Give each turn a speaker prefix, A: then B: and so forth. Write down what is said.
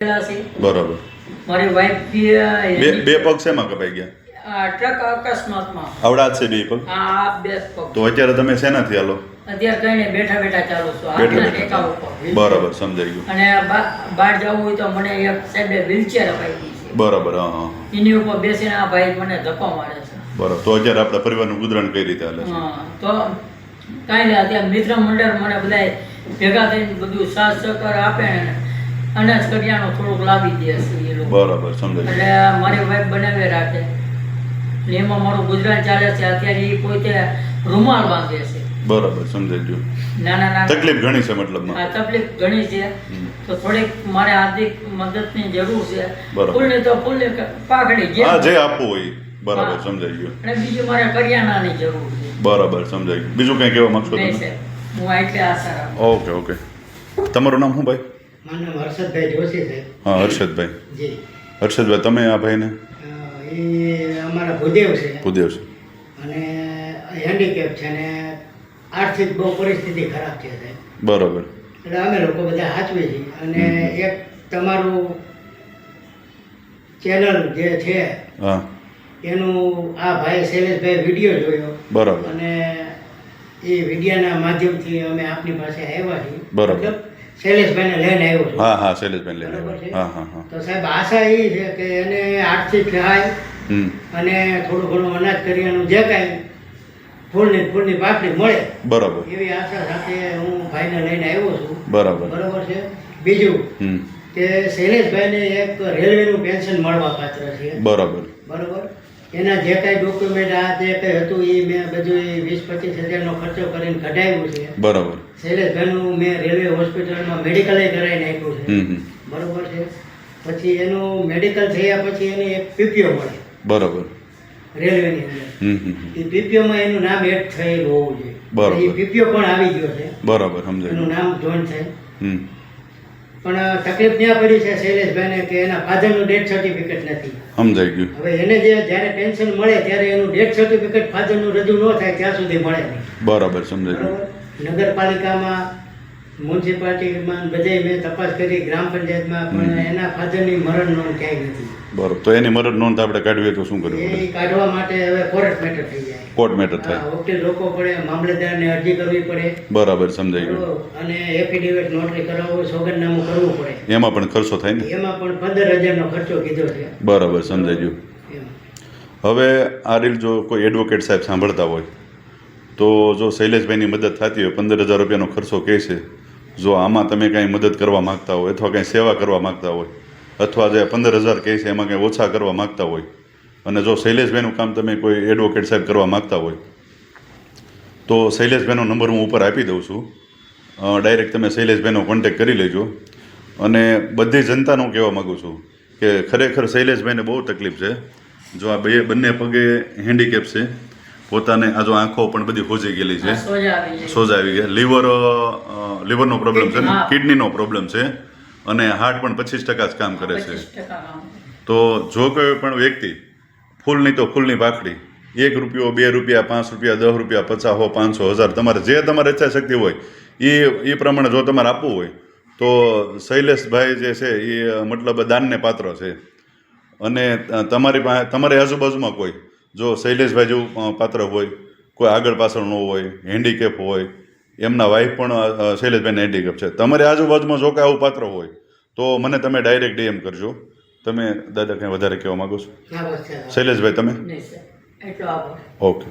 A: બરાબર.
B: મારી વાઈફ
A: બે પગ શેમાં કપાઈ ગયા?
B: ટ્રક અકસ્માતમાં.
A: આવડા જ છે બે પગ?
B: હા, બે પગ.
A: તો અત્યારે તમે શેનાથી હાલો?
B: અત્યારે કઈ નહીં, બેઠા બેઠા ચાલુ છું.
A: બેઠા
B: હાથના
A: બેઠા
B: ટેકા ઉપર.
A: બરાબર, સમજાઈ ગયું.
B: અને બહાર જવું હોય તો મને એક સાહેબે વ્હીલચેર અપાઈ દી છે.
A: બરાબર, હા હા.
B: એની ઉપર બેસીને આ ભાઈ મને ધક્કો મારે છે.
A: બરાબર. તો અત્યારે આપણા પરિવારનું ગુજરાન કઈ રીતે હાલે છે?
B: હા, તો કાંઈ નહીં. અત્યારે મિત્ર મંડળ મને બધા ભેગા થઈને બધું સાથ સહકાર આપે ને અનાજ કરિયાણું થોડુંક લાવી દે છે એ લોકો.
A: બરાબર, સમજાઈ ગયું.
B: એટલે મારી વાઈફ બનાવી રાખે, એમાં મારું ગુજરાન ચાલે છે. અત્યારે એ પોતે રૂમાલ બાંધે છે.
A: બરાબર, સમજાઈ ગયું.
B: નાના નાના
A: તકલીફ ઘણી છે મતલબમાં.
B: આ તકલીફ ઘણી છે, તો થોડીક મારે આર્થિક મદદની જરૂર છે.
A: બરાબર.
B: ફૂલની તો ફૂલની પાઘડી
A: હા,
B: જે
A: જે આપવું હોય. બરાબર, સમજાઈ ગયું.
B: અને બીજું મારે કરિયાણાની જરૂર છે.
A: બરાબર, સમજાઈ ગયું. બીજું કંઈ કહેવા માંગશો
B: નહીં
A: તમે?
B: સાહેબ, હું એટલે આશા રાખું.
A: Okay okay. તમારું નામ શું ભાઈ?
C: મારું નામ હર્ષદભાઈ જોશી છે.
A: હા, હર્ષદભાઈ.
C: જી.
A: હર્ષદભાઈ, તમે આ ભાઈને?
C: એ અમારા ભૂદેવ છે
A: ભૂદેવ છે.
C: અને હેન્ડીકેપ છે અને આર્થિક બહુ પરિસ્થિતિ ખરાબ છે સાહેબ.
A: બરાબર.
C: એટલે અમે લોકો બધા સાચવીએ છીએ. અને એક તમારું ચેનલ જે છે
A: હા,
C: એનું આ ભાઈ શૈલેષભાઈ વિડીયો જોયો.
A: બરાબર.
C: અને એ વિડીયોના માધ્યમથી અમે આપની પાસે આવ્યા છીએ.
A: બરાબર.
C: મતલબ શૈલેષભાઈને લઈને આવ્યો છું.
A: હા હા, શૈલેષભાઈ લઈને
C: બરાબર
A: આવ્યા.
C: છે.
A: હા હા હા.
C: તો સાહેબ આશા એ છે કે એને આર્થિક સહાય અને થોડું ઘણું અનાજ કરિયાણું જે કાંઈ ફૂલની પાકડી મળે
A: બરાબર.
C: એવી આશા સાથે હું ભાઈને લઈને આવ્યો છું.
A: બરાબર.
C: બરાબર છે. બીજું
A: હમ.
C: કે શૈલેષભાઈને એક રેલવેનું પેન્શન મળવા પાત્ર છે.
A: બરાબર.
C: બરાબર. એના જે કાંઈ ડોક્યુમેન્ટ આ તે કંઈ હતું એ મેં બધું 20-25 હજારનો ખર્ચો કરીને કઢાવ્યું છે.
A: બરાબર.
C: શૈલેષભાઈનું મેં રેલવે હોસ્પિટલમાં મેડિકલે કરાવી નાખ્યું છે.
A: હમ.
C: બરોબર છે. પછી એનું મેડિકલ થયા પછી એને એક પીપીઓ મળે
A: બરાબર.
C: રેલવેની અંદર.
A: હમ.
C: એ પીપીઓમાં એનું નામ એડ થયેલું હોવું જોઈએ.
A: બરાબર.
C: એ પીપીઓ પણ આવી ગયો છે.
A: બરાબર, સમજાઈ
C: એનું
A: ગયું.
C: નામ જોઈન થાય.
A: હમ.
C: પણ તકલીફ ત્યાં પડી છે શૈલેષભાઈને કે એના ફાધરનું ડેથ સર્ટિફિકેટ નથી.
A: સમજાઈ ગયું.
C: હવે એને જ્યારે પેન્શન મળે ત્યારે એનું ડેથ સર્ટિફિકેટ ફાધરનું રજૂ ન થાય ત્યાં સુધી મળે નહીં.
A: બરાબર, સમજાઈ ગયું.
C: બરાબર. નગરપાલિકામાં મ્યુનિસિપાલિટીમાં બધે મેં તપાસ કરી, ગ્રામ પંચાયતમાં, પણ એના ફાધરની મરણ નોંધ ક્યાંય નથી.
A: બરાબર. તો એની મરદ નોંધ આપણે કાઢવી તો શું કરવું
C: એ
A: પડે?
C: કાઢવા માટે હવે કોર્ટ મેટર થઈ જાય.
A: કોર્ટ મેટર થાય.
C: હા, વકીલ લોકો પડે, મામલતદારને અરજી કરવી પડે.
A: બરાબર, સમજાઈ ગયું.
C: બરોબર. અને એફિડેવિટ નોટરી કરાવવું, સોગંદનામું કરવું પડે.
A: એમાં પણ ખર્ચો થાય ને?
C: એમાં પણ 15,000નો ખર્ચો કીધો છે.
A: બરાબર, સમજાઈ ગયું.
C: એમ.
A: હવે આ રીલ જો કોઈ એડવોકેટ સાહેબ સાંભળતા હોય તો જો શૈલેષભાઈની મદદ થતી હોય, 15,000 રૂપિયાનો ખર્ચો કહે છે, જો આમાં તમે કાંઈ મદદ કરવા માગતા હોય અથવા કાંઈ સેવા કરવા માગતા હોય અથવા જે 15,000 કહે છે એમાં કંઈ ઓછા કરવા માગતા હોય અને જો શૈલેષભાઈનું કામ તમે કોઈ એડવોકેટ સાહેબ કરવા માગતા હોય તો શૈલેષભાઈનો નંબર હું ઉપર આપી દઉં છું. ડાયરેક્ટ તમે શૈલેષભાઈનો કોન્ટેક્ટ કરી લેજો. અને બધી જનતાને હું કહેવા માગું છું કે ખરેખર શૈલેષભાઈને બહુ તકલીફ છે. જો આ બંને પગે હેન્ડીકેપ છે, પોતાને આ જો આંખો પણ બધી હોજી ગયેલી છે, સોજા આવી ગયા, લીવરનો પ્રોબ્લેમ છે, કિડનીનો પ્રોબ્લેમ છે અને હાર્ટ પણ 25% જ કામ કરે છે. તો જો કોઈ પણ વ્યક્તિ ફૂલની તો ફૂલની પાખડી 1 રૂપિયો, 2 રૂપિયા, 5 રૂપિયા, 10 રૂપિયા, 50, 500, 1000 તમારે જે તમારે ઈચ્છા શક્તિ હોય એ પ્રમાણે જો તમારે આપવું હોય તો શૈલેષભાઈ જે છે એ મતલબ દાનને પાત્ર છે. અને તમારી આજુબાજુમાં કોઈ જો શૈલેષભાઈ જેવું પાત્ર હોય, કોઈ આગળ પાછળ ન હોય, હેન્ડીકેપ હોય, એમના વાઈફ પણ શૈલેષભાઈને હેન્ડીકેપ છે, તમારી આજુબાજુમાં જો કે આવું પાત્ર હોય તો મને તમે ડાયરેક્ટ ડીએમ કરજો. તમે દાદા કંઈ વધારે કહેવા માગો છો?
C: ના, બસ ચાલો.
A: શૈલેષભાઈ તમે?
B: નહીં સર, એટલો આભાર.
A: ઓકે.